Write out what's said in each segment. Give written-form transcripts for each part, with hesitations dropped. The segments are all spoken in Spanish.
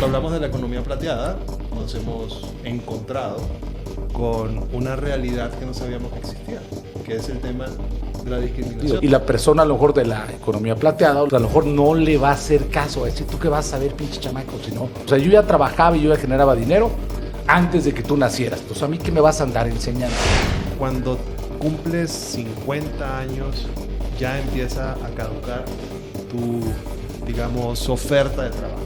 cuando hablamos de la economía plateada, nos hemos encontrado con una realidad que no sabíamos que existía, que es el tema de la discriminación. Y la persona a lo mejor de la economía plateada, a lo mejor no le va a hacer caso a decir, ¿tú qué vas a saber, pinche chamaco? Si no, o sea, yo ya trabajaba y yo ya generaba dinero antes de que tú nacieras. Entonces, ¿a mí qué me vas a andar enseñando? Cuando cumples 50 años, ya empieza a caducar tu, digamos, oferta de trabajo.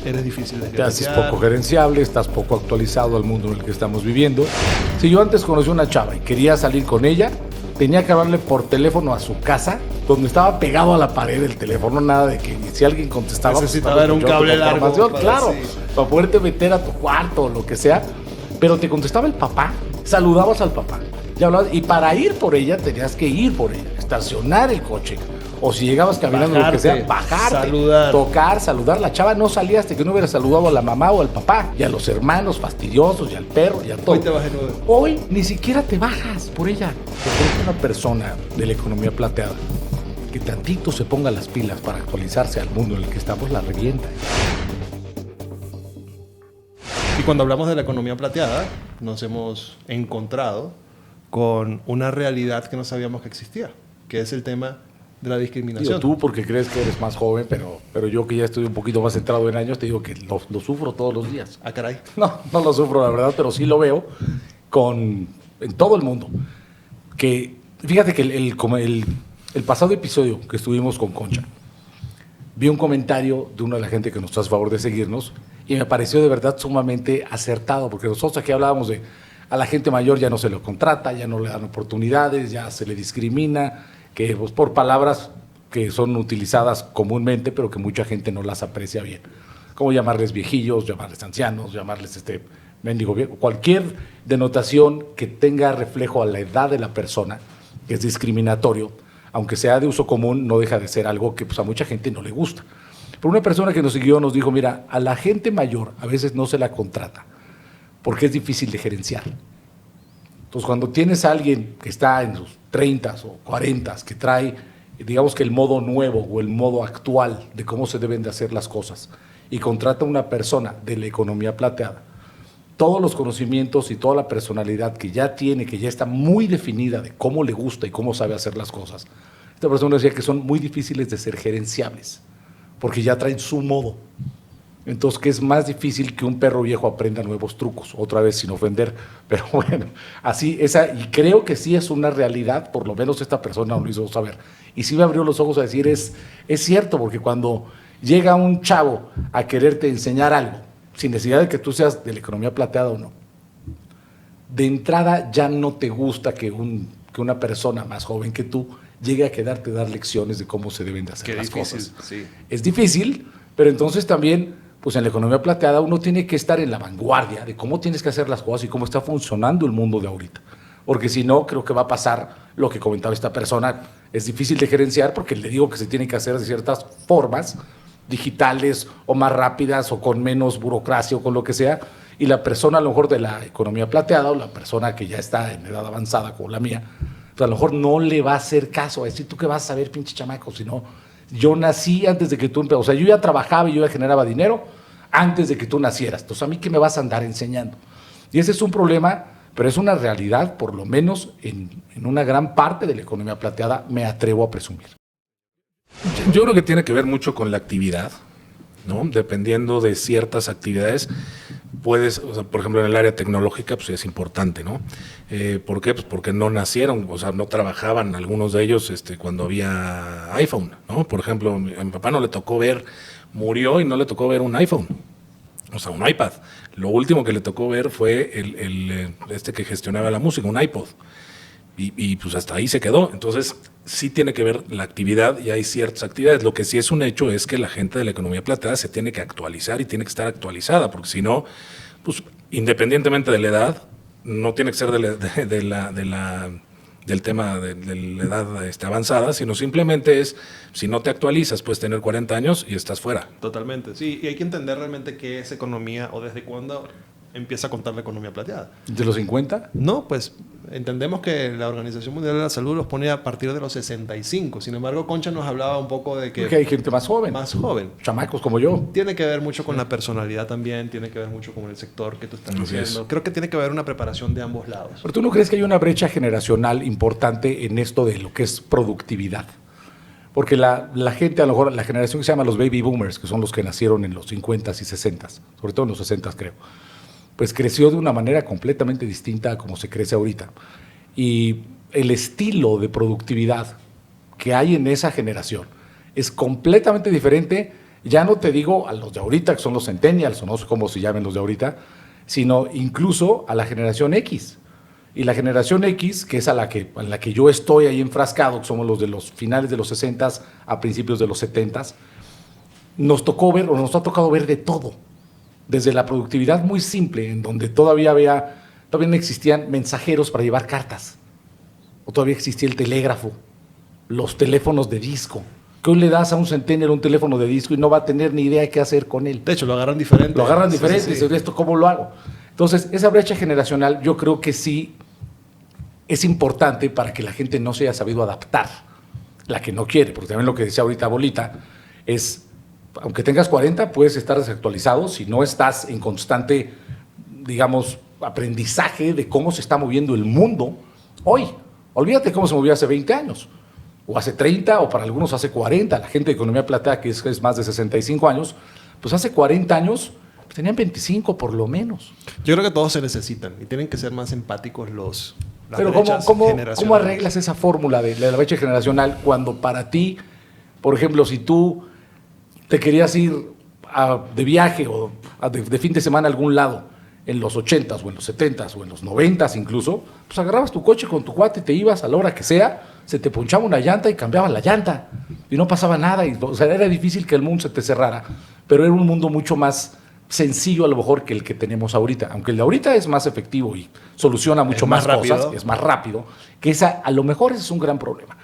Eres difícil de Te haces gerenciar. poco gerenciable, estás poco actualizado al mundo en el que estamos viviendo. Si yo antes conocí a una chava y quería salir con ella, tenía que hablarle por teléfono a su casa, donde estaba pegado a la pared el teléfono, nada de que si alguien contestaba... Necesitaba un cable largo. Claro, para poderte meter a tu cuarto o lo que sea. Pero te contestaba el papá, saludabas al papá. Ya hablabas, y para ir por ella, tenías que ir por ella, estacionar el coche. O si llegabas caminando, Bajarte, lo que sea, bajarte, saludar. tocar, saludar. La chava no salía hasta que no hubiera saludado a la mamá o al papá, y a los hermanos fastidiosos, y al perro, y a todo. Hoy te bajé nuevo. Hoy ni siquiera te bajas por ella. Yo creo que una persona de la economía plateada que tantito se ponga las pilas para actualizarse al mundo en el que estamos, la revienta. Y cuando hablamos de la economía plateada, nos hemos encontrado con una realidad que no sabíamos que existía, que es el tema de la discriminación. Digo, tú porque crees que eres más joven, pero yo que ya estoy un poquito más centrado en años, te digo que lo sufro todos los días. Ah, caray. No lo sufro, la verdad, pero sí lo veo en todo el mundo. Que fíjate que el pasado episodio que estuvimos con Concha, vi un comentario de una de la gente que nos hace favor de seguirnos y me pareció de verdad sumamente acertado, porque nosotros aquí hablábamos de a la gente mayor ya no se le contrata, ya no le dan oportunidades, ya se le discrimina, que pues, por palabras que son utilizadas comúnmente, pero que mucha gente no las aprecia bien. Como llamarles viejillos, llamarles ancianos, llamarles mendigo viejo, cualquier denotación que tenga reflejo a la edad de la persona, que es discriminatorio, aunque sea de uso común, no deja de ser algo que pues, a mucha gente no le gusta. Pero una persona que nos siguió nos dijo, mira, a la gente mayor a veces no se la contrata, porque es difícil de gerenciar. Entonces, cuando tienes a alguien que está en sus 30 o 40, que trae, digamos que el modo nuevo o el modo actual de cómo se deben de hacer las cosas, y contrata a una persona de la economía plateada, todos los conocimientos y toda la personalidad que ya tiene, que ya está muy definida de cómo le gusta y cómo sabe hacer las cosas, esta persona decía que son muy difíciles de ser gerenciables, porque ya traen su modo. Entonces, que es más difícil que un perro viejo aprenda nuevos trucos, otra vez sin ofender, pero bueno, así, y creo que sí es una realidad, por lo menos esta persona lo hizo saber, y sí me abrió los ojos a decir, es cierto, porque cuando llega un chavo a quererte enseñar algo, sin necesidad de que tú seas de la economía plateada o no, de entrada ya no te gusta que una persona más joven que tú llegue a quedarte a dar lecciones de cómo se deben de hacer las cosas. Sí. Es difícil, pero entonces también, pues en la economía plateada uno tiene que estar en la vanguardia de cómo tienes que hacer las cosas y cómo está funcionando el mundo de ahorita. Porque si no, creo que va a pasar lo que comentaba esta persona. Es difícil de gerenciar porque le digo que se tiene que hacer de ciertas formas, digitales o más rápidas o con menos burocracia o con lo que sea. Y la persona a lo mejor de la economía plateada o la persona que ya está en edad avanzada como la mía, pues a lo mejor no le va a hacer caso, a decir, ¿tú qué vas a saber, pinche chamaco? Si no, yo nací antes de que tú empezaras. O sea, yo ya trabajaba y yo ya generaba dinero antes de que tú nacieras. Entonces, ¿a mí qué me vas a andar enseñando? Y ese es un problema, pero es una realidad, por lo menos en una gran parte de la economía plateada, me atrevo a presumir. Yo creo que tiene que ver mucho con la actividad, ¿no? Dependiendo de ciertas actividades, puedes, o sea, por ejemplo, en el área tecnológica, pues es importante, ¿no? ¿Por qué? Pues porque no nacieron, o sea, no trabajaban algunos de ellos cuando había iPhone, ¿no? Por ejemplo, a mi papá no le tocó murió y no le tocó ver un iPhone, o sea, un iPad. Lo último que le tocó ver fue el que gestionaba la música, un iPod. Y pues hasta ahí se quedó. Entonces, sí tiene que ver la actividad y hay ciertas actividades. Lo que sí es un hecho es que la gente de la economía plateada se tiene que actualizar y tiene que estar actualizada, porque si no, pues independientemente de la edad, no tiene que ser del tema de la edad avanzada, sino simplemente es, si no te actualizas, puedes tener 40 años y estás fuera. Totalmente, sí. Y hay que entender realmente qué es economía o desde cuándo empieza a contar la economía plateada. ¿De los 50? No, pues entendemos que la Organización Mundial de la Salud los pone a partir de los 65. Sin embargo, Concha nos hablaba un poco de que... Porque hay gente más joven. Más joven. Chamacos como yo. Tiene que ver mucho con la personalidad también, tiene que ver mucho con el sector que tú estás Así diciendo. es. Creo que tiene que haber una preparación de ambos lados. Pero ¿tú no crees que hay una brecha generacional importante en esto de lo que es productividad? Porque la gente, a lo mejor la generación que se llama los baby boomers, que son los que nacieron en los 50s y 60s, sobre todo en los 60s creo, pues creció de una manera completamente distinta a como se crece ahorita. Y el estilo de productividad que hay en esa generación es completamente diferente, ya no te digo a los de ahorita, que son los centennials, o no sé cómo se llamen los de ahorita, sino incluso a la generación X. Y la generación X, que es en la que yo estoy ahí enfrascado, que somos los de los finales de los 60s a principios de los 70s, nos tocó ver, o nos ha tocado ver de todo. Desde la productividad muy simple, en donde todavía no existían mensajeros para llevar cartas, o todavía existía el telégrafo, los teléfonos de disco, que hoy le das a un centennial un teléfono de disco y no va a tener ni idea de qué hacer con él. De hecho, lo agarran diferente. Lo agarran diferente, Sí. dicen, ¿esto cómo lo hago? Entonces, esa brecha generacional yo creo que sí es importante para que la gente no se haya sabido adaptar, la que no quiere, porque también lo que decía ahorita Bolita es, aunque tengas 40, puedes estar desactualizado si no estás en constante, digamos, aprendizaje de cómo se está moviendo el mundo hoy. Olvídate cómo se movió hace 20 años, o hace 30, o para algunos hace 40. La gente de Economía Plateada, que es más de 65 años, pues hace 40 años pues tenían 25 por lo menos. Yo creo que todos se necesitan y tienen que ser más empáticos las Pero brechas ¿cómo generacionales. arreglas esa fórmula de la brecha generacional cuando para ti, por ejemplo, si tú te querías ir de viaje o de fin de semana a algún lado en los 80s o en los 70s o en los 90s incluso, pues agarrabas tu coche con tu cuate y te ibas a la hora que sea, se te ponchaba una llanta y cambiaban la llanta y no pasaba nada. O sea, era difícil que el mundo se te cerrara, pero era un mundo mucho más sencillo a lo mejor que el que tenemos ahorita, aunque el de ahorita es más efectivo y soluciona mucho más rápido. cosas, es más rápido, que a lo mejor ese es un gran problema,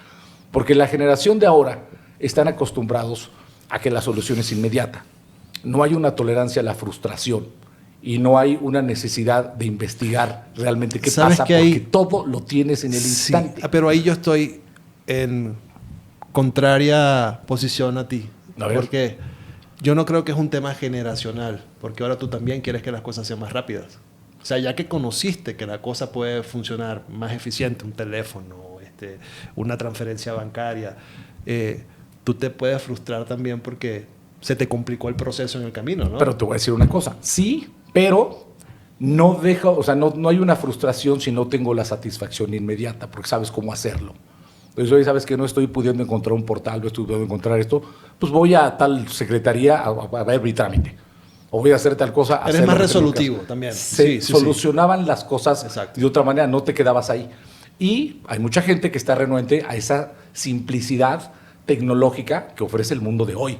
porque la generación de ahora están acostumbrados a que la solución es inmediata, no hay una tolerancia a la frustración y no hay una necesidad de investigar realmente qué ¿Sabes pasa, que porque hay? todo lo tienes en el Sí, instante. pero ahí yo estoy en contraria posición a ti, A ver. porque yo no creo que es un tema generacional, porque ahora tú también quieres que las cosas sean más rápidas. O sea, ya que conociste que la cosa puede funcionar más eficiente, un teléfono, una transferencia bancaria, tú te puedes frustrar también porque se te complicó el proceso en el camino, ¿no? Pero te voy a decir una cosa, sí, pero no hay una frustración si no tengo la satisfacción inmediata, porque sabes cómo hacerlo. Entonces, hoy sabes que no estoy pudiendo encontrar un portal, no estoy pudiendo encontrar esto, pues voy a tal secretaría a ver mi trámite. O voy a hacer tal cosa. Eres más resolutivo también. Se solucionaban las cosas Exacto. de otra manera, no te quedabas ahí. Y hay mucha gente que está renuente a esa simplicidad tecnológica que ofrece el mundo de hoy.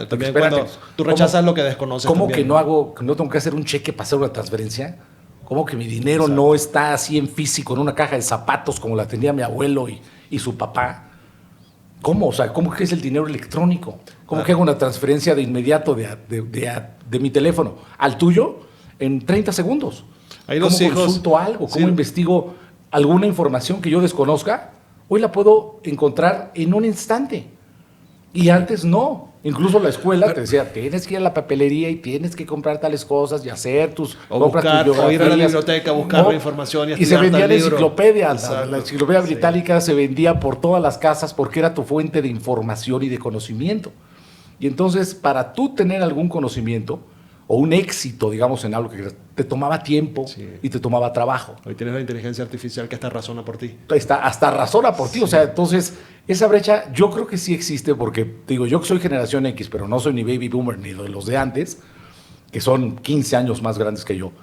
También Espérate, cuando tú rechazas lo que desconoces. ¿Cómo también, que no tengo que hacer un cheque para hacer una transferencia? ¿Cómo que mi dinero Exacto. no está así en físico, en una caja de zapatos como la tenía mi abuelo y su papá? ¿Cómo? O sea, ¿cómo que es el dinero electrónico? ¿Cómo que hago una transferencia de inmediato de mi teléfono al tuyo en 30 segundos? Ahí ¿Cómo los hijos- consulto algo? ¿Cómo Sí. investigo alguna información que yo desconozca? Hoy la puedo encontrar en un instante. Y antes no. Incluso la escuela te decía, tienes que ir a la papelería y tienes que comprar tales cosas y hacer tus O compras, tus buscar, o ir a la biografías. biblioteca a buscar No. la información y Y se estudiar vendían tal libro. enciclopedias. Exacto. La enciclopedia Sí. británica se vendía por todas las casas porque era tu fuente de información y de conocimiento. Y entonces, para tú tener algún conocimiento o un éxito, digamos, en algo que te tomaba tiempo Sí. y te tomaba trabajo. Hoy tienes la inteligencia artificial que hasta razona por ti. Hasta razona por ti. O sea, entonces, esa brecha yo creo que sí existe porque, te digo, yo que soy generación X, pero no soy ni baby boomer ni de los de antes, que son 15 años más grandes que yo,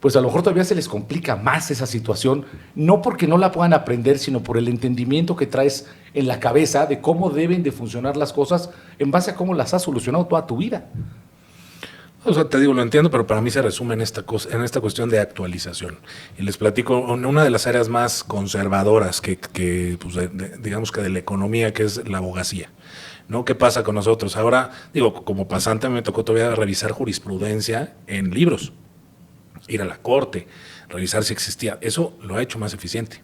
pues a lo mejor todavía se les complica más esa situación, no porque no la puedan aprender, sino por el entendimiento que traes en la cabeza de cómo deben de funcionar las cosas en base a cómo las has solucionado toda tu vida. O sea, te digo, lo entiendo, pero para mí se resume en esta cuestión de actualización. Y les platico una de las áreas más conservadoras que pues, digamos que de la economía, que es la abogacía. ¿No? ¿Qué pasa con nosotros? Ahora, digo, como pasante me tocó todavía revisar jurisprudencia en libros. ir a la corte, revisar si existía. Eso lo ha hecho más eficiente.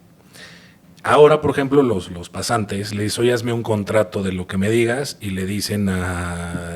Ahora, por ejemplo, los pasantes le dicen, oye, hazme un contrato de lo que me digas, y le dicen a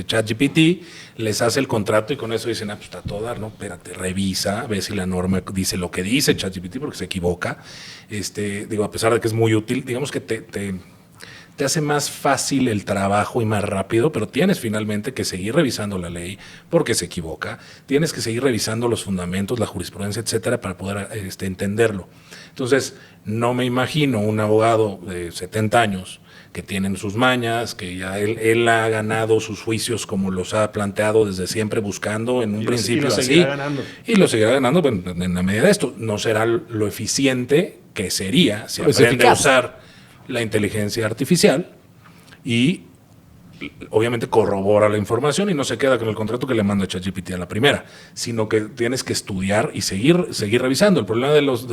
ChatGPT, les hace el contrato y con eso dicen, pues está todo dar, ¿no? Espérate, revisa, ve si la norma dice lo que dice ChatGPT, porque se equivoca. A pesar de que es muy útil, digamos que te hace más fácil el trabajo y más rápido, pero tienes finalmente que seguir revisando la ley porque se equivoca, tienes que seguir revisando los fundamentos, la jurisprudencia, etcétera, para poder entenderlo. Entonces, no me imagino un abogado de 70 años que tiene sus mañas, que ya él ha ganado sus juicios como los ha planteado desde siempre, buscando en un principio así. Y lo seguirá ganando en la medida de esto. No será lo eficiente que sería si aprende a usar la inteligencia artificial y obviamente corrobora la información y no se queda con el contrato que le manda ChatGPT a la primera, sino que tienes que estudiar y seguir revisando. El problema de los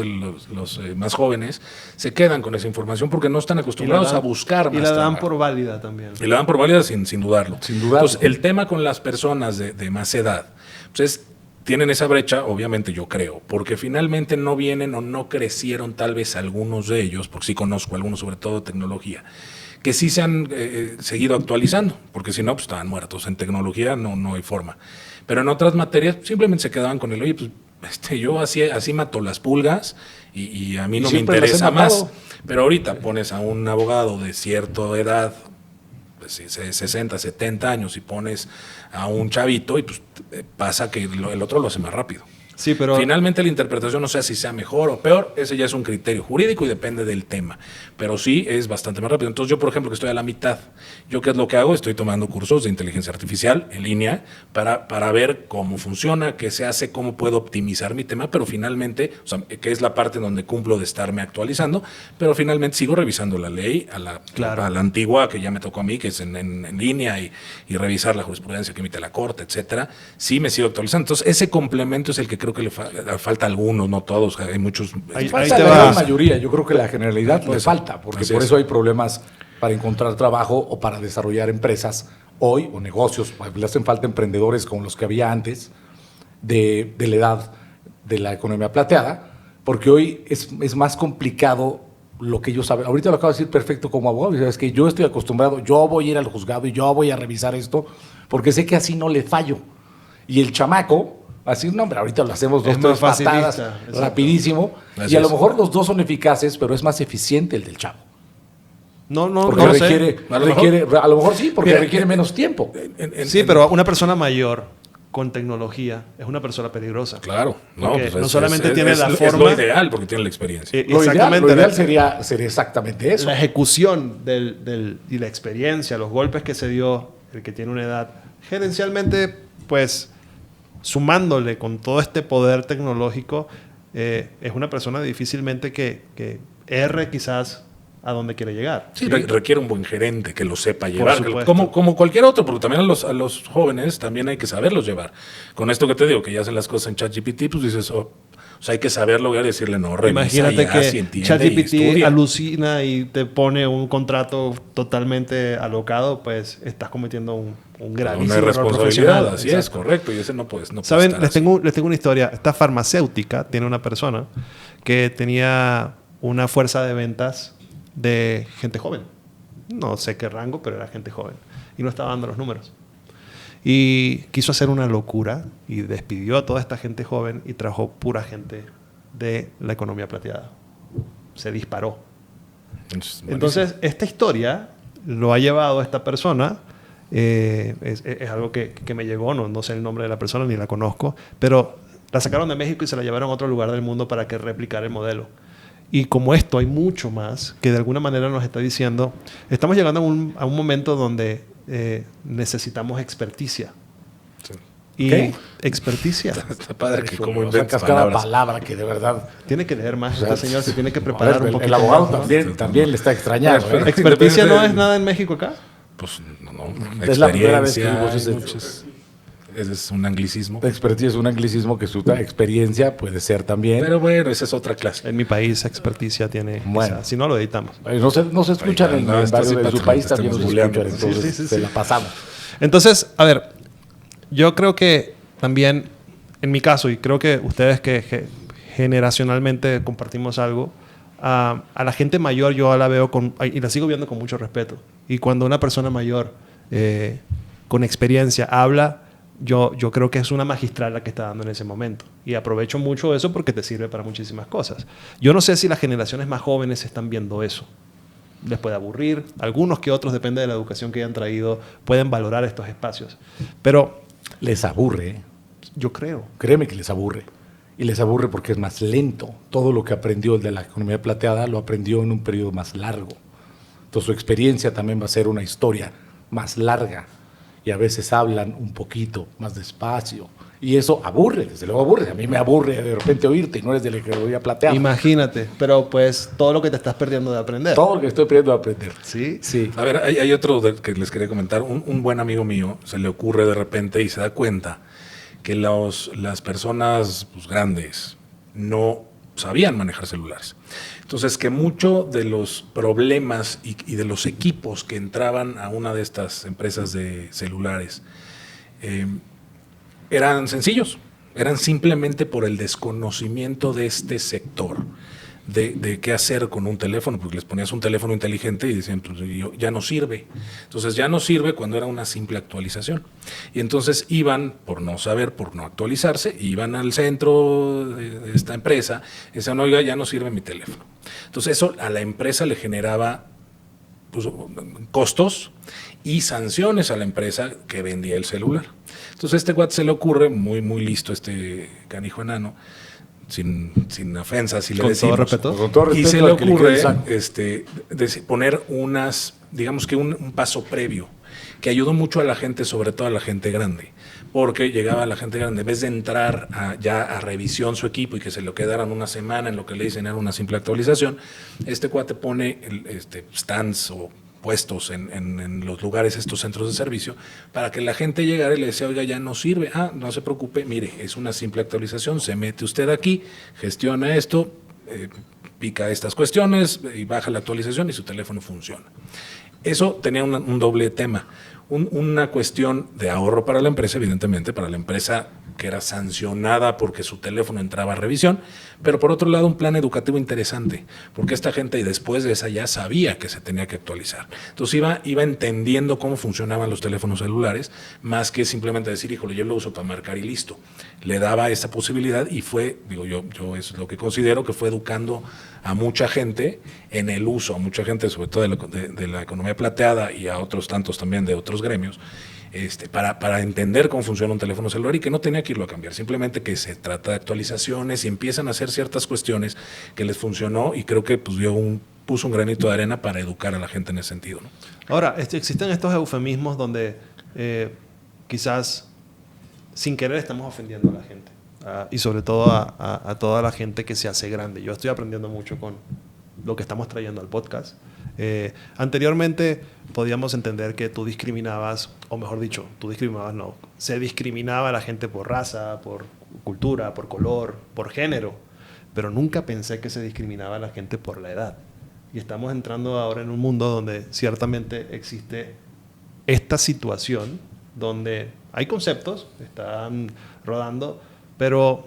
más jóvenes se quedan con esa información porque no están acostumbrados a buscar más. Y la dan trabajo. por válida también. Y la dan por válida sin dudarlo. Sin dudarlo. Entonces, el tema con las personas de más edad, pues tienen esa brecha, obviamente yo creo, porque finalmente no vienen o no crecieron tal vez algunos de ellos, porque sí conozco algunos, sobre todo de tecnología, que sí se han seguido actualizando, porque si no, pues estaban muertos. En tecnología no hay forma. Pero en otras materias simplemente se quedaban con el, oye, pues yo así mato las pulgas y a mí no me interesa más. Pero ahorita pones a un abogado de cierta edad, 60, 70 años, y pones a un chavito y pues pasa que el otro lo hace más rápido. Sí, pero finalmente la interpretación no sé si sea mejor o peor, ese ya es un criterio jurídico y depende del tema, pero sí es bastante más rápido. Entonces yo, por ejemplo, que estoy a la mitad, ¿yo qué es lo que hago? Estoy tomando cursos de inteligencia artificial en línea para ver cómo funciona, qué se hace, cómo puedo optimizar mi tema, pero finalmente, o sea, que es la parte donde cumplo de estarme actualizando, pero finalmente sigo revisando la ley a la antigua que ya me tocó a mí, que es en línea y revisar la jurisprudencia que emite la corte, etcétera. Sí me sigo actualizando. Entonces ese complemento es el que creo que le falta a algunos, no todos, hay muchos. Ahí te va. La mayoría, yo creo que la generalidad le falta, porque por eso hay problemas para encontrar trabajo o para desarrollar empresas hoy o negocios. Le hacen falta emprendedores como los que había antes de la edad de la economía plateada, porque hoy es más complicado lo que ellos saben. Ahorita lo acabo de decir perfecto como abogado, es que yo estoy acostumbrado, yo voy a ir al juzgado y yo voy a revisar esto, porque sé que así no le fallo. Y el chamaco, así, no, hombre, ahorita lo hacemos 2, 3 patadas, rapidísimo. Así y a lo mejor los dos son eficaces, pero es más eficiente el del chavo. Porque requiere, a lo mejor sí, porque requiere menos tiempo. Sí, pero una persona mayor con tecnología es una persona peligrosa. Claro. No solamente tiene la forma. Es lo ideal porque tiene la experiencia. Lo ideal sería exactamente eso. La ejecución y la experiencia, los golpes que se dio el que tiene una edad, gerencialmente, pues, sumándole con todo este poder tecnológico, es una persona difícilmente que erre quizás a donde quiere llegar. Sí, requiere un buen gerente que lo sepa llevar, como cualquier otro, porque también a los jóvenes también hay que saberlos llevar. Con esto que te digo, que ya hacen las cosas en ChatGPT, pues dices, o sea, hay que saberlo y decirle, no, revisa. Imagínate que ChatGPT y alucina y te pone un contrato totalmente alocado, pues estás cometiendo un gravísimo error profesional. Así es, correcto, y ese no puedes. ¿Saben? Les tengo una historia. Esta farmacéutica tiene una persona que tenía una fuerza de ventas de gente joven. No sé qué rango, pero era gente joven. Y no estaba dando los números. Y quiso hacer una locura y despidió a toda esta gente joven y trajo pura gente de la economía plateada. Se disparó. Entonces, esta historia lo ha llevado a esta persona. Es algo que me llegó, no sé el nombre de la persona ni la conozco, pero la sacaron de México y se la llevaron a otro lugar del mundo para que replicara el modelo. Y como esto hay mucho más que de alguna manera nos está diciendo, estamos llegando a un momento donde necesitamos experticia. Sí. Y ¿qué? Experticia. Está padre que como inventas cada palabra que de verdad... Tiene que leer más. Esta señora se tiene que preparar un poquito. El abogado más, también le está extrañando. ¿Experticia no es nada en México acá? Pues no. Es la primera vez que vimos ese es un anglicismo. Expertise es un anglicismo que su experiencia puede ser también. Pero bueno, esa es otra clase. En mi país, experticia tiene... Bueno. Si no, lo editamos. No se escuchan en el barrio de su país, también nos escuchan. Entonces, se la pasamos. Entonces, a ver, yo creo que también en mi caso, y creo que ustedes generacionalmente compartimos algo, a la gente mayor yo la veo y la sigo viendo con mucho respeto. Y cuando una persona mayor con experiencia habla, yo creo que es una magistral la que está dando en ese momento. Y aprovecho mucho eso porque te sirve para muchísimas cosas. Yo no sé si las generaciones más jóvenes están viendo eso. Les puede aburrir. Algunos que otros, depende de la educación que hayan traído, pueden valorar estos espacios. Pero les aburre, ¿eh? Yo creo. Créeme que les aburre. Y les aburre porque es más lento. Todo lo que aprendió el de la economía plateada lo aprendió en un periodo más largo. Entonces su experiencia también va a ser una historia más larga. Y a veces hablan un poquito más despacio. Y eso aburre, desde luego aburre. A mí me aburre de repente oírte y no eres de la economía plateada. Imagínate, pero pues todo lo que te estás perdiendo de aprender. Todo lo que estoy perdiendo de aprender. Sí. Sí. A ver, hay otro que les quería comentar. Un buen amigo mío se le ocurre de repente y se da cuenta que las personas pues, grandes no sabían manejar celulares. Entonces, que muchos de los problemas y de los equipos que entraban a una de estas empresas de celulares eran sencillos, eran simplemente por el desconocimiento de este sector, de qué hacer con un teléfono, porque les ponías un teléfono inteligente y decían, pues, ya no sirve. Entonces ya no sirve cuando era una simple actualización. Y entonces iban, por no saber, por no actualizarse, iban al centro de esta empresa y decían, oiga, ya no sirve mi teléfono. Entonces eso a la empresa le generaba pues, costos y sanciones a la empresa que vendía el celular. Entonces a este cuate se le ocurre, muy, muy listo este canijo enano, sin ofensa, si le decimos. Con todo respeto. Y se le ocurre poner digamos que un paso previo, que ayudó mucho a la gente, sobre todo a la gente grande, porque llegaba la gente grande, en vez de entrar ya a revisión su equipo y que se lo quedaran una semana en lo que le dicen era una simple actualización, este cuate pone stands o puestos en los lugares, estos centros de servicio, para que la gente llegara y le decía, oiga, ya no sirve, no se preocupe, mire, es una simple actualización, se mete usted aquí, gestiona esto, pica estas cuestiones y baja la actualización y su teléfono funciona. Eso tenía un doble tema, una cuestión de ahorro para la empresa, evidentemente, para la empresa que era sancionada porque su teléfono entraba a revisión, pero por otro lado un plan educativo interesante, porque esta gente después de esa ya sabía que se tenía que actualizar. Entonces iba entendiendo cómo funcionaban los teléfonos celulares, más que simplemente decir, híjole, yo lo uso para marcar y listo. Le daba esa posibilidad y fue, digo yo eso es lo que considero, que fue educando a mucha gente en el uso, a mucha gente sobre todo de la economía plateada y a otros tantos también de otros gremios, para entender cómo funciona un teléfono celular y que no tenía que irlo a cambiar, simplemente que se trata de actualizaciones y empiezan a hacer ciertas cuestiones que les funcionó y creo que pues, puso un granito de arena para educar a la gente en ese sentido, ¿no? Ahora, existen estos eufemismos donde quizás sin querer estamos ofendiendo a la gente y sobre todo a toda la gente que se hace grande. Yo estoy aprendiendo mucho con lo que estamos trayendo al podcast. Anteriormente podíamos entender que tú discriminabas, o mejor dicho, se discriminaba a la gente por raza, por cultura, por color, por género, pero nunca pensé que se discriminaba a la gente por la edad. Y estamos entrando ahora en un mundo donde ciertamente existe esta situación donde hay conceptos, están rodando, pero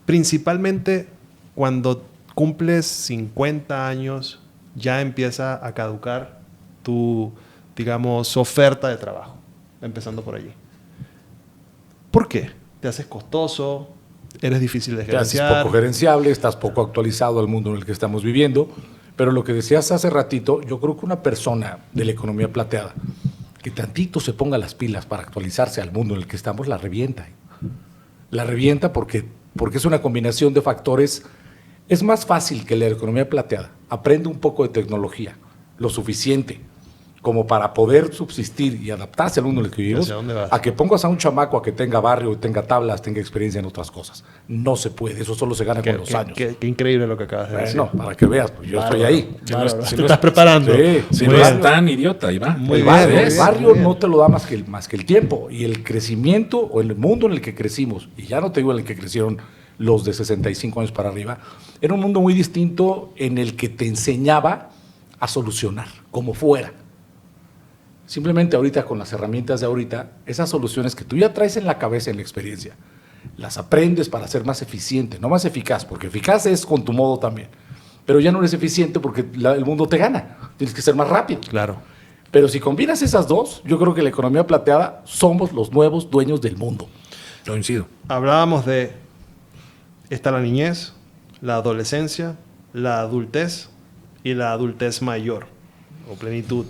principalmente cuando cumples 50 años ya empieza a caducar tu, digamos, oferta de trabajo, empezando por allí. ¿Por qué? Te haces costoso, eres difícil de gerenciar. Te haces poco gerenciable, estás poco actualizado al mundo en el que estamos viviendo, pero lo que decías hace ratito, yo creo que una persona de la economía plateada que tantito se ponga las pilas para actualizarse al mundo en el que estamos, la revienta. La revienta porque es una combinación de factores. Es más fácil que la economía plateada aprenda un poco de tecnología, lo suficiente como para poder subsistir y adaptarse al mundo en el que vivimos, a que pongas a un chamaco a que tenga barrio, tenga tablas, tenga experiencia en otras cosas. No se puede, eso solo se gana con los años. Qué increíble lo que acabas de decir. No, para que veas, pues yo estoy ahí. Te estás preparando. Si no es tan idiota, ahí va. El barrio no te lo da más que el tiempo y el crecimiento o el mundo en el que crecimos, y ya no te digo en el que crecieron los de 65 años para arriba, era un mundo muy distinto en el que te enseñaba a solucionar, como fuera. Simplemente ahorita, con las herramientas de ahorita, esas soluciones que tú ya traes en la cabeza, en la experiencia, las aprendes para ser más eficiente, no más eficaz, porque eficaz es con tu modo también. Pero ya no eres eficiente porque el mundo te gana. Tienes que ser más rápido. Claro. Pero si combinas esas dos, yo creo que la economía plateada somos los nuevos dueños del mundo. Coincido. Hablábamos de está la niñez, la adolescencia, la adultez y la adultez mayor o plenitud.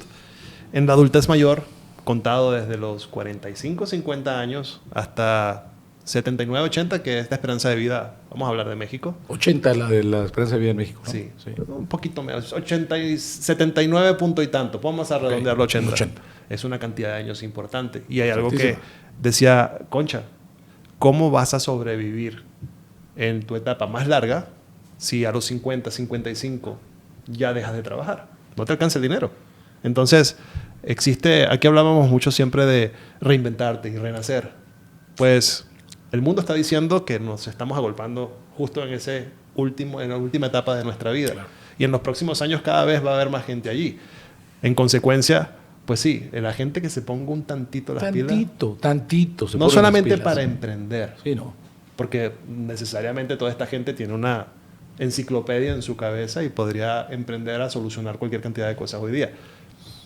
En la adultez mayor, contado desde los 45, 50 años hasta 79, 80, que es la esperanza de vida, vamos a hablar de México. 80 es la de la esperanza de vida en México, ¿no? Sí, un poquito menos, 80 y 79 punto y tanto, vamos a redondearlo a 80. 80. Es una cantidad de años importante. Y hay algo Altísima. que decía Concha, ¿cómo vas a sobrevivir en tu etapa más larga si a los 50, 55 ya dejas de trabajar? No te alcanza el dinero. Entonces, aquí hablábamos mucho siempre de reinventarte y renacer. Pues el mundo está diciendo que nos estamos agolpando justo en la última etapa de nuestra vida. Claro. Y en los próximos años cada vez va a haber más gente allí. En consecuencia, pues sí, la gente que se ponga un tantito las pilas. Tantito. No solamente para emprender. Sí, no. Porque necesariamente toda esta gente tiene una enciclopedia en su cabeza y podría emprender a solucionar cualquier cantidad de cosas hoy día.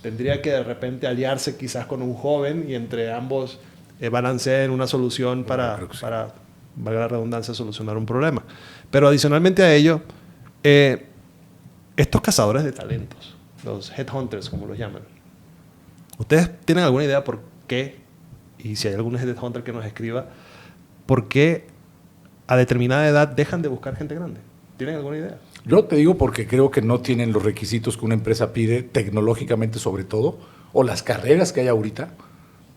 Tendría que de repente aliarse quizás con un joven y entre ambos balanceen una solución para, valga la redundancia, solucionar un problema. Pero adicionalmente a ello, estos cazadores de talentos, los headhunters como los llaman, ¿ustedes tienen alguna idea por qué, y si hay algún headhunter que nos escriba, por qué a determinada edad dejan de buscar gente grande? ¿Tienen alguna idea? Yo te digo porque creo que no tienen los requisitos que una empresa pide, tecnológicamente sobre todo, o las carreras que hay ahorita,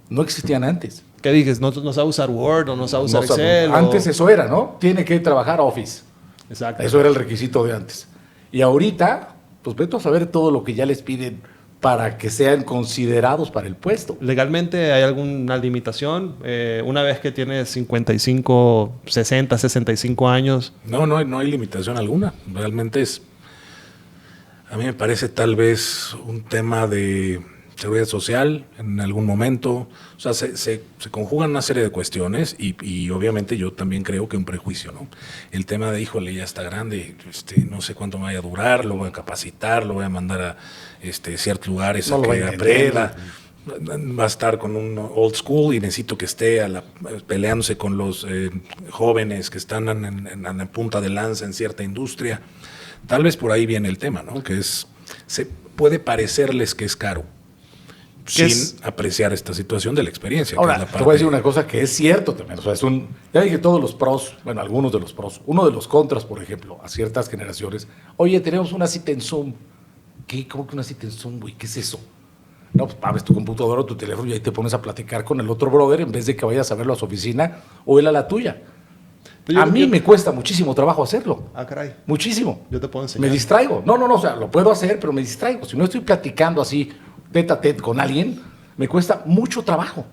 no existían antes. ¿Qué dices? ¿No sabe usar Word o no sabe usar No sabe- Excel? Antes eso era, ¿no? Tiene que trabajar Office. Exacto. Eso era el requisito de antes. Y ahorita, pues vete a saber todo lo que ya les piden para que sean considerados para el puesto. ¿Legalmente hay alguna limitación? Una vez que tienes 55, 60, 65 años. No hay limitación alguna. Realmente a mí me parece tal vez un tema de seguridad social en algún momento. O sea, se conjugan una serie de cuestiones y obviamente yo también creo que un prejuicio, ¿no? El tema de, híjole, ya está grande, no sé cuánto me vaya a durar, lo voy a capacitar, lo voy a mandar a ciertos lugares No a lo va que a entender. aprenda. Va a estar con un old school y necesito que esté peleándose con los jóvenes que están en punta de lanza en cierta industria. Tal vez por ahí viene el tema, ¿no? Que puede parecerles que es caro, sin apreciar esta situación de la experiencia. Ahora, que es la te voy a decir una cosa que es cierto también. O sea, ya dije todos los pros, bueno, algunos de los pros. Uno de los contras, por ejemplo, a ciertas generaciones. Oye, tenemos una cita en Zoom. ¿Qué? ¿Cómo que una cita en Zoom, güey? ¿Qué es eso? No, pues abres tu computadora o tu teléfono y ahí te pones a platicar con el otro brother en vez de que vayas a verlo a su oficina o él a la tuya. A mí me cuesta muchísimo trabajo hacerlo. Ah, caray. Muchísimo. Yo te puedo enseñar. Me distraigo. No, o sea, lo puedo hacer, pero me distraigo. Si no estoy platicando así, tete a tete con alguien, me cuesta mucho trabajo.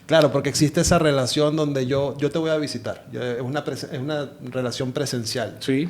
Claro, porque existe esa relación donde yo te voy a visitar. Es una relación presencial. Sí.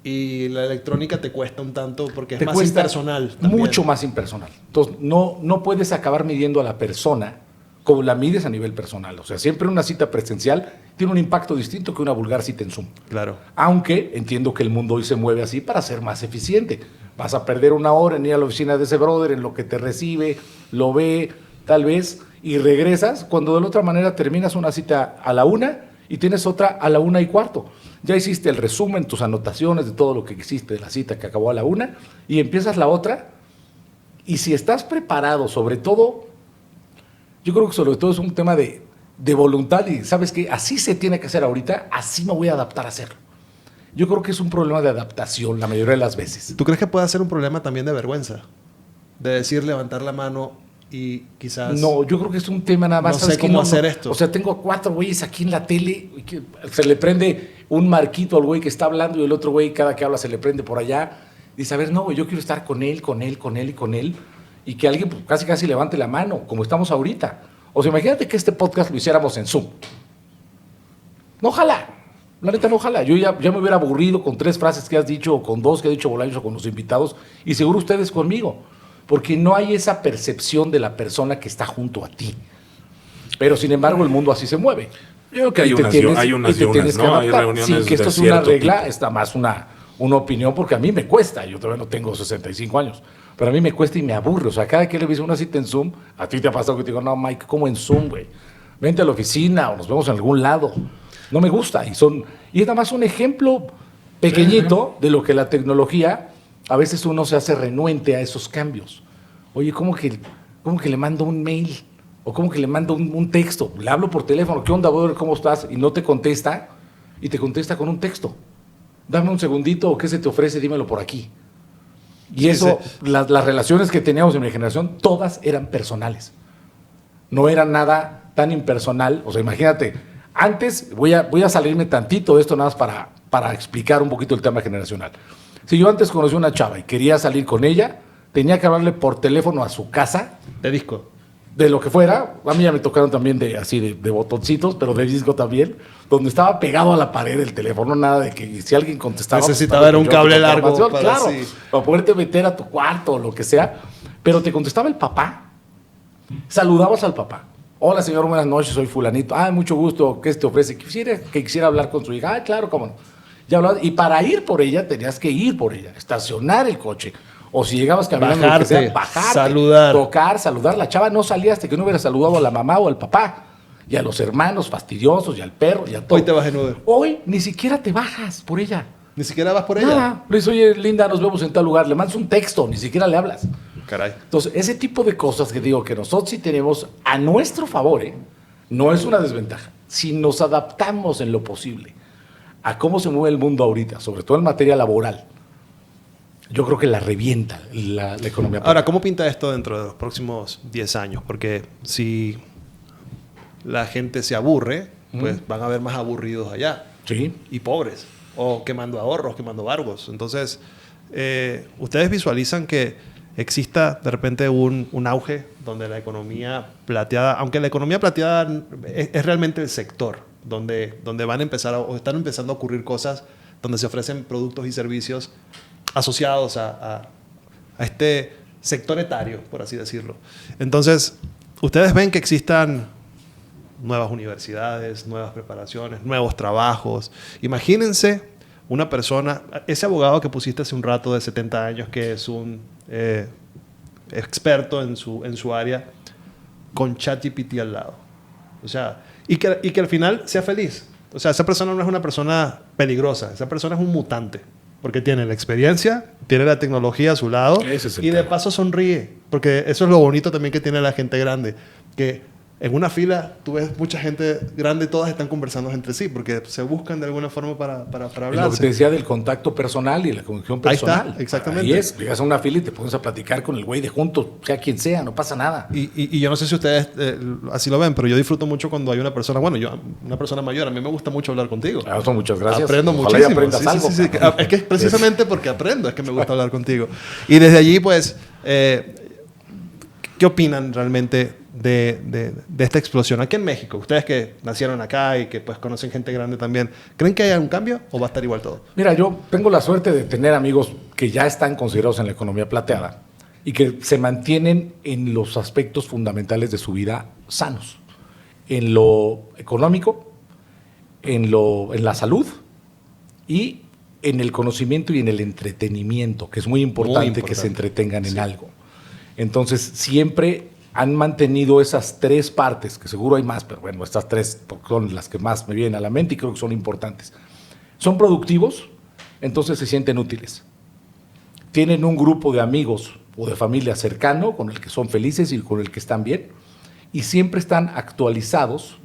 Y la electrónica te cuesta un tanto porque es Te más cuesta impersonal. También. mucho más impersonal. Entonces, no puedes acabar midiendo a la persona como la mides a nivel personal. O sea, siempre una cita presencial tiene un impacto distinto que una vulgar cita en Zoom. Claro. Aunque entiendo que el mundo hoy se mueve así para ser más eficiente. Vas a perder una hora en ir a la oficina de ese brother, en lo que te recibe, lo ve, tal vez, y regresas cuando de la otra manera terminas una cita a la 1 y tienes otra a la 1:15. Ya hiciste el resumen, tus anotaciones de todo lo que hiciste de la cita que acabó a la 1 y empiezas la otra. Y si estás preparado, sobre todo, yo creo que sobre todo es un tema de voluntad y sabes que así se tiene que hacer ahorita, así me voy a adaptar a hacerlo. Yo creo que es un problema de adaptación la mayoría de las veces. ¿Tú crees que puede ser un problema también de vergüenza? De decir, levantar la mano y quizás... No, yo creo que es un tema nada más. No ¿sabes sé qué? cómo hacer esto. O sea, tengo 4 güeyes aquí en la tele, y que se le prende un marquito al güey que está hablando y el otro güey cada que habla se le prende por allá. Dice, a ver, no, güey, yo quiero estar con él, y que alguien pues, casi levante la mano, como estamos ahorita. O sea, imagínate que este podcast lo hiciéramos en Zoom. No, ojalá. La neta, no, ojalá. Yo ya me hubiera aburrido con 3 frases que has dicho, o con 2 que ha dicho Bolaños, o con los invitados, y seguro ustedes conmigo. Porque no hay esa percepción de la persona que está junto a ti. Pero, sin embargo, el mundo así se mueve. Yo creo que Y te tienes- hay y unas te y unas, tienes que ¿no? Hay adaptar. reuniones Sin que esto de sea una cierto regla, tipo. está más una opinión, porque a mí me cuesta. Yo todavía no tengo 65 años, pero a mí me cuesta y me aburre. O sea, cada que le ves una cita en Zoom, a ti te ha pasado que te digo, no, Mike, ¿cómo en Zoom, güey? Vente a la oficina o nos vemos en algún lado. No me gusta. Y es nada más un ejemplo pequeñito de lo que la tecnología, a veces uno se hace renuente a esos cambios. Oye, ¿cómo que le mando un mail? O ¿cómo que le mando un texto? Le hablo por teléfono, ¿qué onda, brother? ¿Cómo estás? Y no te contesta, y te contesta con un texto. Dame un segundito, ¿o qué se te ofrece? Dímelo por aquí. Y Sí, eso, sí. las relaciones que teníamos en mi generación, todas eran personales. No era nada tan impersonal. O sea, imagínate, antes, voy a salirme tantito de esto nada más para explicar un poquito el tema generacional. Si yo antes conocí a una chava y quería salir con ella, tenía que hablarle por teléfono a su casa, De disco. de lo que fuera. A mí ya me tocaron también de botoncitos, pero de disco también, donde estaba pegado a la pared el teléfono, nada de que si alguien contestaba... Necesitaba pues, era un yo cable tu largo información, para claro, así. para poderte meter a tu cuarto o lo que sea. Pero te contestaba el papá. Saludabas al papá. Hola, señor, buenas noches, soy fulanito. Ah, mucho gusto, ¿qué te ofrece? Quisiera hablar con su hija. Ah, claro, cómo no. Ya hablaba, y para ir por ella, tenías que ir por ella, estacionar el coche. O si llegabas caminando, lo que sea, Bajarte, bajarte, saludar. tocar, saludar. La chava no salía hasta que no hubiera saludado a la mamá o al papá. Y a los hermanos fastidiosos, y al perro, y a todo. Hoy te vas en Uber. Hoy ni siquiera te bajas por ella. Ni siquiera vas por ella. Nada. Le dices, oye, linda, nos vemos en tal lugar. Le mandas un texto, ni siquiera le hablas. Caray. Entonces, ese tipo de cosas que digo que nosotros sí tenemos a nuestro favor, no es una desventaja. Si nos adaptamos en lo posible a cómo se mueve el mundo ahorita, sobre todo en materia laboral, yo creo que la revienta la economía. Ahora, ¿cómo pinta esto dentro de los próximos 10 años? Porque si la gente se aburre, pues van a haber más aburridos allá. Sí. Y pobres. O quemando ahorros, quemando barcos. Entonces, ¿ustedes visualizan que exista de repente un auge donde la economía plateada, aunque la economía plateada es realmente el sector donde van a empezar o están empezando a ocurrir cosas donde se ofrecen productos y servicios asociados a este sector etario, por así decirlo? Entonces, ¿ustedes ven que existan nuevas universidades, nuevas preparaciones, nuevos trabajos? Imagínense una persona, ese abogado que pusiste hace un rato de 70 años, que es un experto en su área, con ChatGPT al lado. O sea, y que al final sea feliz. O sea, esa persona no es una persona peligrosa, esa persona es un mutante, porque tiene la experiencia, tiene la tecnología a su lado, Ese es el y de tema. paso sonríe, porque eso es lo bonito también que tiene la gente grande, que en una fila tú ves mucha gente grande y todas están conversando entre sí, porque se buscan de alguna forma para Es lo que hablarse. te decía del contacto personal y la conexión Ahí está, personal. exactamente. Ahí es, llegas a una fila y te pones a platicar con el güey de juntos, sea quien sea, no pasa nada. Y yo no sé si ustedes así lo ven, pero yo disfruto mucho cuando hay una persona, una persona mayor. A mí me gusta mucho hablar contigo. Eso, muchas gracias. Aprendo Ojalá y muchísimo. aprendas Sí, algo. sí, sí. cabrón. Es que es precisamente porque aprendo es que me gusta hablar contigo. Y desde allí, pues, ¿qué opinan realmente de esta explosión aquí en México? Ustedes que nacieron acá y que pues conocen gente grande también, ¿creen que haya un cambio o va a estar igual todo? Mira, yo tengo la suerte de tener amigos que ya están considerados en la economía plateada y que se mantienen en los aspectos fundamentales de su vida sanos. En lo económico, en la salud y en el conocimiento y en el entretenimiento, que es muy importante que se entretengan en algo. Entonces, siempre han mantenido esas tres partes, que seguro hay más, pero bueno, estas tres son las que más me vienen a la mente y creo que son importantes. Son productivos, entonces se sienten útiles. Tienen un grupo de amigos o de familia cercano con el que son felices y con el que están bien, y siempre están actualizados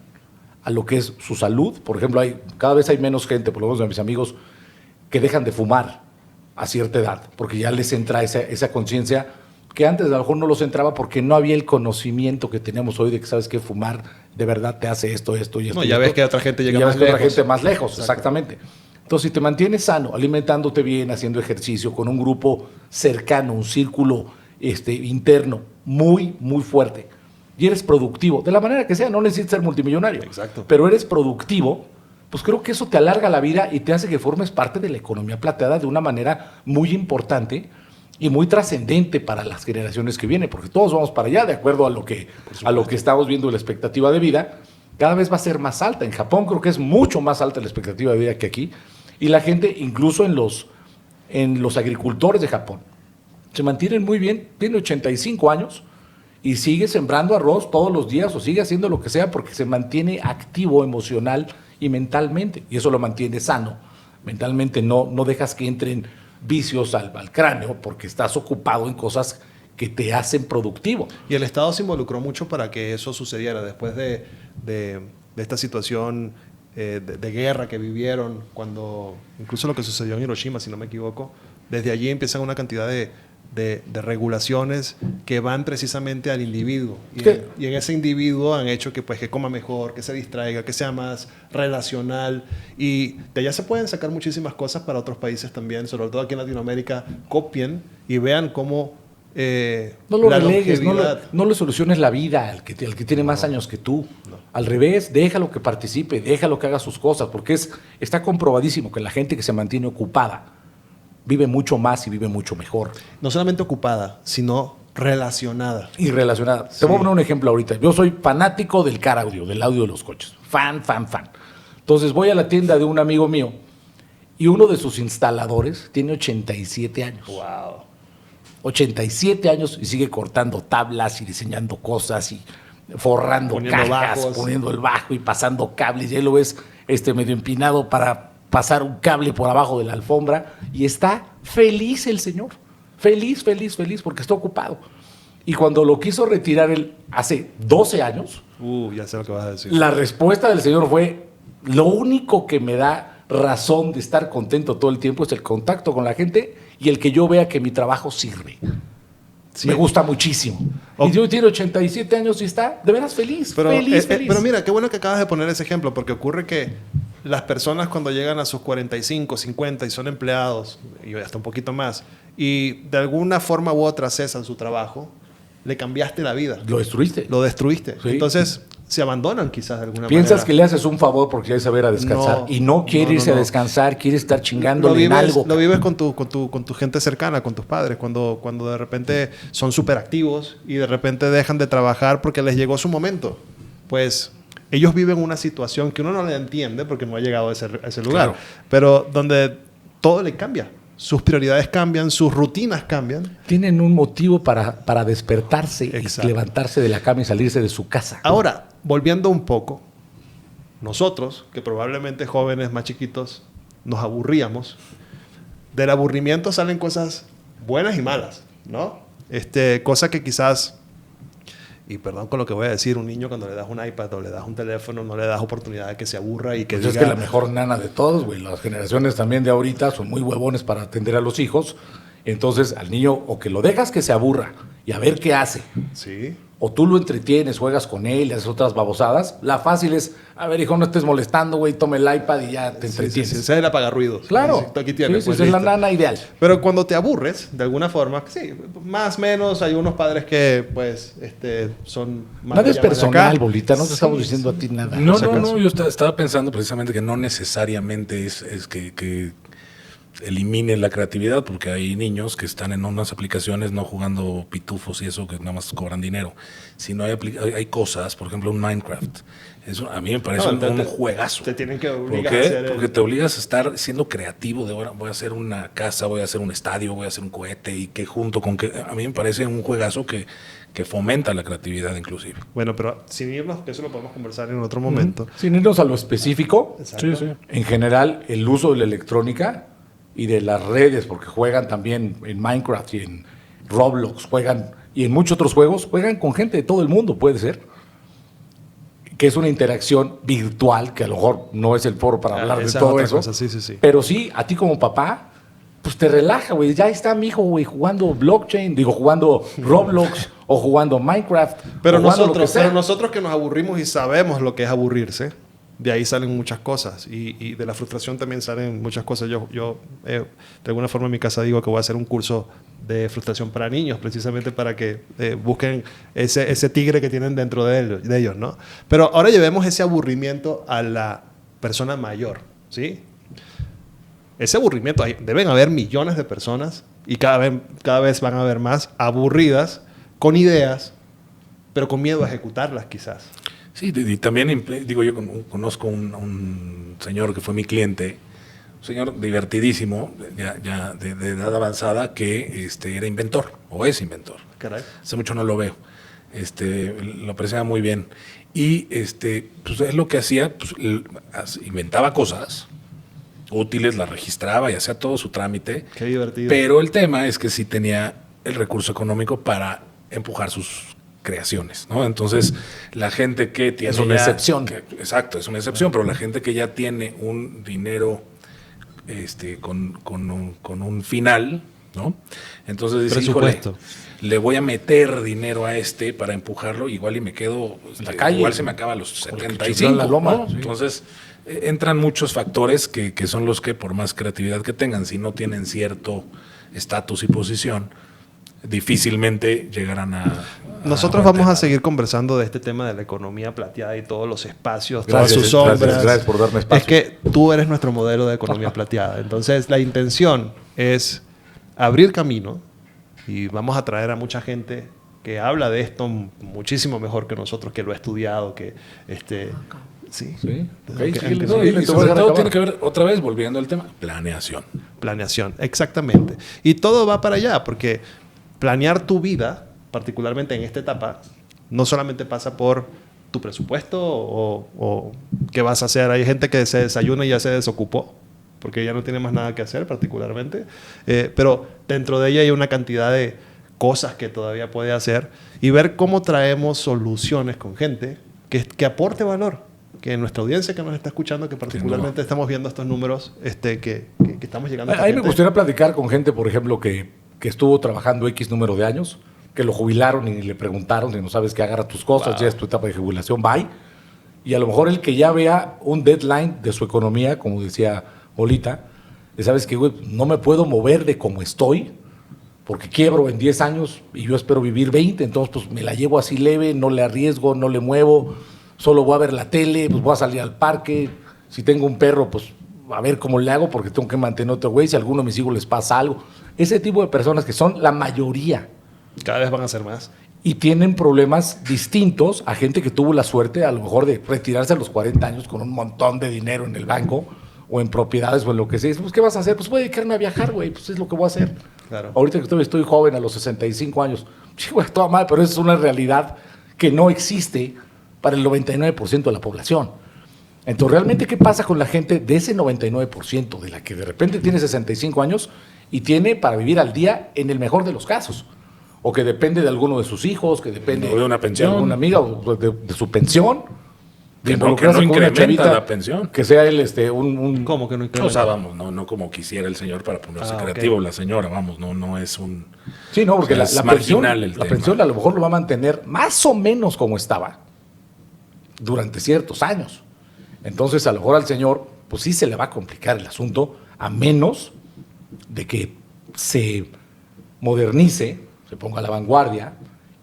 a lo que es su salud. Por ejemplo, cada vez hay menos gente, por lo menos de mis amigos, que dejan de fumar a cierta edad, porque ya les entra esa conciencia que antes a lo mejor no los entraba porque no había el conocimiento que tenemos hoy de que sabes que fumar de verdad te hace esto y esto. No, ya ves que otra gente llega ya más ves que lejos. otra gente más lejos, Exacto. exactamente. Entonces, si te mantienes sano, alimentándote bien, haciendo ejercicio, con un grupo cercano, un círculo interno muy, muy fuerte, y eres productivo, de la manera que sea, no necesitas ser multimillonario, Exacto. pero eres productivo, pues creo que eso te alarga la vida y te hace que formes parte de la economía plateada de una manera muy importante y muy trascendente para las generaciones que vienen, porque todos vamos para allá de acuerdo a lo que estamos viendo, la expectativa de vida, cada vez va a ser más alta. En Japón creo que es mucho más alta la expectativa de vida que aquí. Y la gente, incluso en los agricultores de Japón, se mantienen muy bien, tiene 85 años y sigue sembrando arroz todos los días o sigue haciendo lo que sea porque se mantiene activo emocional y mentalmente. Y eso lo mantiene sano. Mentalmente no dejas que entren vicios al cráneo porque estás ocupado en cosas que te hacen productivo. Y el Estado se involucró mucho para que eso sucediera después de esta situación de guerra que vivieron, cuando incluso lo que sucedió en Hiroshima, si no me equivoco, desde allí empiezan una cantidad de regulaciones que van precisamente al individuo. Y en ese individuo han hecho que, pues, que coma mejor, que se distraiga, que sea más relacional. Y de allá se pueden sacar muchísimas cosas para otros países también, sobre todo aquí en Latinoamérica, copien y vean cómo no lo la relegues, longevidad. no le soluciones la vida al que tiene más años que tú. No. Al revés, déjalo que participe, déjalo que haga sus cosas, porque está comprobadísimo que la gente que se mantiene ocupada vive mucho más y vive mucho mejor. No solamente ocupada, sino relacionada. Y relacionada. Sí. Te voy a poner un ejemplo ahorita. Yo soy fanático del car audio, del audio de los coches. Fan. Entonces voy a la tienda de un amigo mío y uno de sus instaladores tiene 87 años. Wow. 87 años y sigue cortando tablas y diseñando cosas y forrando poniendo cajas, bajos, poniendo el bajo y pasando cables. Y ahí lo ves medio empinado para pasar un cable por abajo de la alfombra y está feliz el señor. Feliz porque está ocupado. Y cuando lo quiso retirar él hace 12 años, ya sé lo que vas a decir. La respuesta del señor fue: lo único que me da razón de estar contento todo el tiempo es el contacto con la gente y el que yo vea que mi trabajo sirve. Sí. Me gusta muchísimo. Y yo tiene 87 años y está de veras feliz. Feliz. Pero mira, qué bueno que acabas de poner ese ejemplo, porque ocurre que las personas cuando llegan a sus 45, 50 y son empleados, y hasta un poquito más, y de alguna forma u otra cesan su trabajo, le cambiaste la vida. Lo destruiste. Sí. Entonces, se abandonan quizás de alguna manera. Piensas que le haces un favor porque ya saber a descansar. Y no quiere irse a descansar, quiere estar chingándole en algo. Lo vives con tu gente cercana, con tus padres, cuando de repente son súper activos y de repente dejan de trabajar porque les llegó su momento. Pues ellos viven una situación que uno no le entiende porque no ha llegado a ese lugar. Claro. Pero donde todo le cambia. Sus prioridades cambian, sus rutinas cambian. Tienen un motivo para despertarse. Exacto. Y levantarse de la cama y salirse de su casa. Ahora, volviendo un poco, nosotros, que probablemente jóvenes más chiquitos, nos aburríamos. Del aburrimiento salen cosas buenas y malas, ¿no? Cosas que quizás, y perdón con lo que voy a decir, un niño cuando le das un iPad o le das un teléfono, no le das oportunidad de que se aburra y que pues diga... Es que la mejor nana de todos, güey. Las generaciones también de ahorita son muy huevones para atender a los hijos. Entonces, al niño, o que lo dejas que se aburra y a ver qué hace. Sí. O tú lo entretienes, juegas con él y haces otras babosadas. La fácil es, a ver, hijo, no estés molestando, güey, toma el iPad y ya te entretienes. Sí, ese es el apagarruidos. Claro. Aquí tienes, pues, esa es la nana ideal. Pero cuando te aburres, de alguna forma, sí, más o menos, hay unos padres que, pues, son más... Nada es personal, Bolita, no te estamos diciendo a ti nada. No, yo estaba pensando precisamente que no necesariamente es que elimine la creatividad, porque hay niños que están en unas aplicaciones no jugando pitufos y eso, que nada más cobran dinero, sino hay cosas, por ejemplo un Minecraft. Eso a mí me parece un juegazo. Te tienen que obligar a hacer porque te obligas a estar siendo creativo, de bueno, voy a hacer una casa, voy a hacer un estadio, voy a hacer un cohete, y que junto con que a mí me parece un juegazo que fomenta la creatividad inclusive. Bueno, pero sin irnos, que eso lo podemos conversar en otro momento. Sin irnos a lo específico, sí. En general el uso de la electrónica y de las redes, porque juegan también en Minecraft y en Roblox, juegan y en muchos otros juegos, juegan con gente de todo el mundo, puede ser, que es una interacción virtual, que a lo mejor no es el foro para hablar de todo eso, cosa. Sí. Pero sí, a ti como papá, pues te relaja, güey, ya está mi hijo, güey, jugando jugando Roblox o jugando Minecraft. Pero nosotros que nos aburrimos y sabemos lo que es aburrirse, de ahí salen muchas cosas y de la frustración también salen muchas cosas. Yo de alguna forma en mi casa digo que voy a hacer un curso de frustración para niños, precisamente para que busquen ese tigre que tienen dentro de ellos, ¿no? Pero ahora llevemos ese aburrimiento a la persona mayor, ¿sí? Ese aburrimiento, deben haber millones de personas y cada vez van a haber más aburridas, con ideas, pero con miedo a ejecutarlas quizás. Sí, y también, digo, yo conozco un señor que fue mi cliente, un señor divertidísimo, ya de edad avanzada, que era inventor, o es inventor. Caray. Hace mucho no lo veo. Lo apreciaba muy bien. Y pues es lo que hacía, pues, inventaba cosas útiles, las registraba y hacía todo su trámite. Qué divertido. Pero el tema es que sí tenía el recurso económico para empujar sus creaciones, ¿no? Entonces, la gente que tiene es una excepción. Exacto, es una excepción, pero la gente que ya tiene un dinero con un final, ¿no? Entonces dice, presupuesto. híjole, le voy a meter dinero a para empujarlo, igual y me quedo en la calle. Igual se me acaba a los 75, la loma, ¿no? sí. Entonces, entran muchos factores que son los que, por más creatividad que tengan, si no tienen cierto estatus y posición, difícilmente llegarán a... Nosotros vamos a seguir conversando de este tema de la economía plateada y todos los espacios, todas Gracias, sus sombras. gracias por darme espacio. Es que tú eres nuestro modelo de economía plateada. Entonces, la intención es abrir camino y vamos a traer a mucha gente que habla de esto muchísimo mejor que nosotros, que lo ha estudiado, que sí. Sí, Okay, síguele, No, síguele, y te voy a sobre dejar todo acabar. tiene que ver, otra vez, volviendo al tema, planeación. Planeación, exactamente. Y todo va para allá, porque planear tu vida, particularmente en esta etapa, no solamente pasa por tu presupuesto o qué vas a hacer. Hay gente que se desayuna y ya se desocupó, porque ya no tiene más nada que hacer particularmente. Pero dentro de ella hay una cantidad de cosas que todavía puede hacer y ver cómo traemos soluciones con gente que aporte valor. Que nuestra audiencia que nos está escuchando, que particularmente estamos viendo estos números, que estamos llegando a esta A mí me gente. gustaría platicar con gente, por ejemplo, que estuvo trabajando X número de años, que lo jubilaron y le preguntaron, si no sabes qué, agarra tus cosas, ya es tu etapa de jubilación, bye. Y a lo mejor el que ya vea un deadline de su economía, como decía Olita, y sabes que, güey, no me puedo mover de como estoy, porque quiebro en 10 años y yo espero vivir 20, entonces pues me la llevo así leve, no le arriesgo, no le muevo, solo voy a ver la tele, pues voy a salir al parque, si tengo un perro, pues a ver cómo le hago porque tengo que mantener otro güey, si a alguno de mis hijos les pasa algo. Ese tipo de personas que son la mayoría Cada vez van a ser más. y tienen problemas distintos a gente que tuvo la suerte a lo mejor de retirarse a los 40 años con un montón de dinero en el banco o en propiedades o en lo que sea. Pues, ¿qué vas a hacer? Pues voy a dedicarme a viajar, güey, pues es lo que voy a hacer. Claro. Ahorita que estoy joven, a los 65 años, sí, güey, toda madre, pero eso es una realidad que no existe para el 99% de la población. Entonces, ¿realmente qué pasa con la gente de ese 99% de la que de repente tiene 65 años y tiene para vivir al día en el mejor de los casos? O que depende de alguno de sus hijos, que depende O de una pensión. de alguna amiga o de su pensión. Que no involucrarse con una incrementa chavita, la pensión. Que sea él un ¿Cómo que no O incrementa? sea, vamos, no como quisiera el señor para ponerse creativo, la señora, vamos, no es un... Sí, no, porque O sea, la es pensión, marginal el la tema. pensión a lo mejor lo va a mantener más o menos como estaba durante ciertos años. Entonces, a lo mejor al señor, pues sí se le va a complicar el asunto, a menos de que se modernice, se ponga a la vanguardia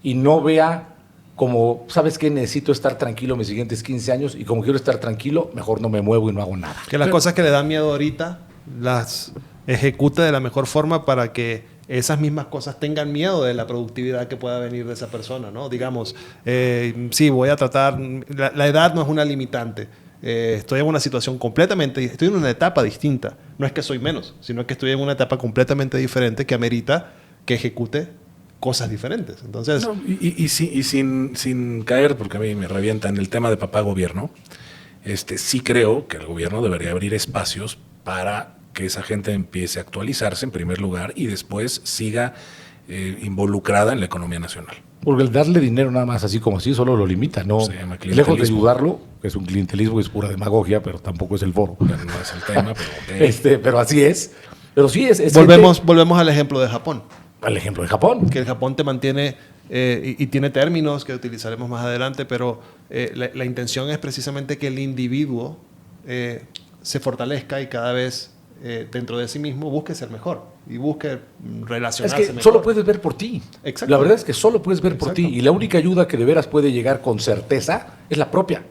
y no vea como, ¿sabes qué? Necesito estar tranquilo mis siguientes 15 años y como quiero estar tranquilo, mejor no me muevo y no hago nada. Que las cosas que le dan miedo ahorita las ejecute de la mejor forma para que esas mismas cosas tengan miedo de la productividad que pueda venir de esa persona, ¿no? Digamos, sí, voy a tratar... La edad no es una limitante. Estoy en una situación completamente... Estoy en una etapa distinta. No es que soy menos, sino que estoy en una etapa completamente diferente que amerita que ejecute cosas diferentes. Entonces... No, y sin caer, porque a mí me revienta en el tema de papá gobierno, sí creo que el gobierno debería abrir espacios para que esa gente empiece a actualizarse en primer lugar y después siga involucrada en la economía nacional. Porque el darle dinero nada más así como así solo lo limita, ¿no? Se llama clientelismo. Lejos de ayudarlo, que es un clientelismo que es pura demagogia, pero tampoco es el foro. Pero no es el tema, pero... ok. Pero así es. Pero sí es volvemos al ejemplo de Japón. al ejemplo de Japón. Que el Japón te mantiene y tiene términos que utilizaremos más adelante, pero la intención es precisamente que el individuo se fortalezca y cada vez dentro de sí mismo busque ser mejor y busque relacionarse Es que mejor. solo puedes ver por ti. Exacto. La verdad es que solo puedes ver por Exacto. ti. Y la única ayuda que de veras puede llegar con certeza es la propia.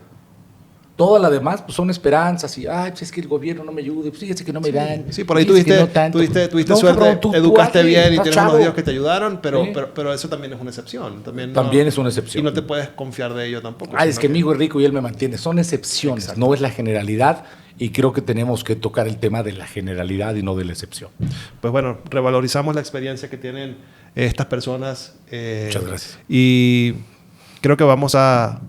Toda la demás pues, son esperanzas y, ay, pues es que el gobierno no me ayude, pues fíjate que no me dan. Sí, por ahí fíjese que tuviste, no tanto. tuviste No, suerte, cabrón, tú educaste hazle, bien y estás tienes chavo. unos días que te ayudaron, pero, Sí. pero eso también es una excepción. También es una excepción. Y no te puedes confiar de ello tampoco. Ay, es sino que mi hijo es rico y él me mantiene. Son excepciones, Exacto. no es la generalidad. Y creo que tenemos que tocar el tema de la generalidad y no de la excepción. Pues bueno, revalorizamos la experiencia que tienen estas personas. Muchas gracias. Y creo que vamos a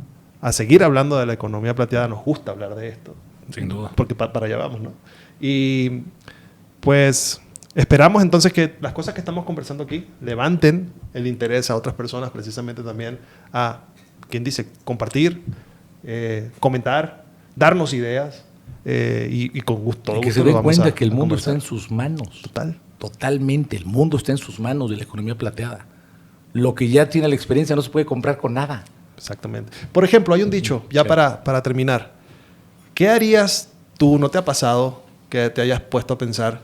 seguir hablando de la economía plateada. Nos gusta hablar de esto. Sin duda. Porque para allá vamos, ¿no? Y pues esperamos entonces que las cosas que estamos conversando aquí levanten el interés a otras personas, precisamente también a, ¿quién dice? Compartir, comentar, darnos ideas. Y con gusto. Y que se den cuenta que el mundo está en sus manos. Total. Totalmente. El mundo está en sus manos de la economía plateada. Lo que ya tiene la experiencia no se puede comprar con nada. Exactamente. Por ejemplo, hay un dicho, ya Sí. para terminar. ¿Qué harías tú, no te ha pasado que te hayas puesto a pensar,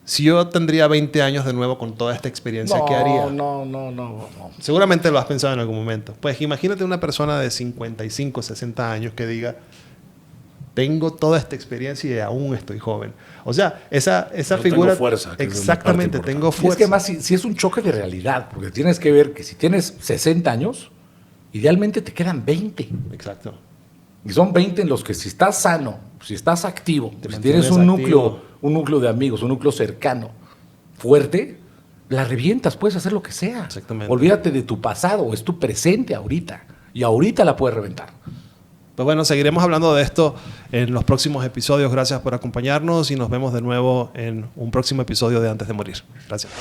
si yo tendría 20 años de nuevo con toda esta experiencia, ¿qué haría? No. Seguramente lo has pensado en algún momento. Pues imagínate una persona de 55, 60 años que diga, tengo toda esta experiencia y aún estoy joven. O sea, esa Yo figura... tengo fuerza, que es una exactamente, parte tengo importante. Y es fuerza. que además si es un choque de realidad, porque tienes que ver que si tienes 60 años, idealmente te quedan 20. Exacto. Y son 20 en los que si estás sano, si estás activo, Te si tienes mantienes un núcleo de amigos, un núcleo cercano, fuerte, la revientas, puedes hacer lo que sea. Exactamente. Olvídate de tu pasado, es tu presente ahorita. Y ahorita la puedes reventar. Pues bueno, seguiremos hablando de esto en los próximos episodios. Gracias por acompañarnos y nos vemos de nuevo en un próximo episodio de Antes de Morir. Gracias.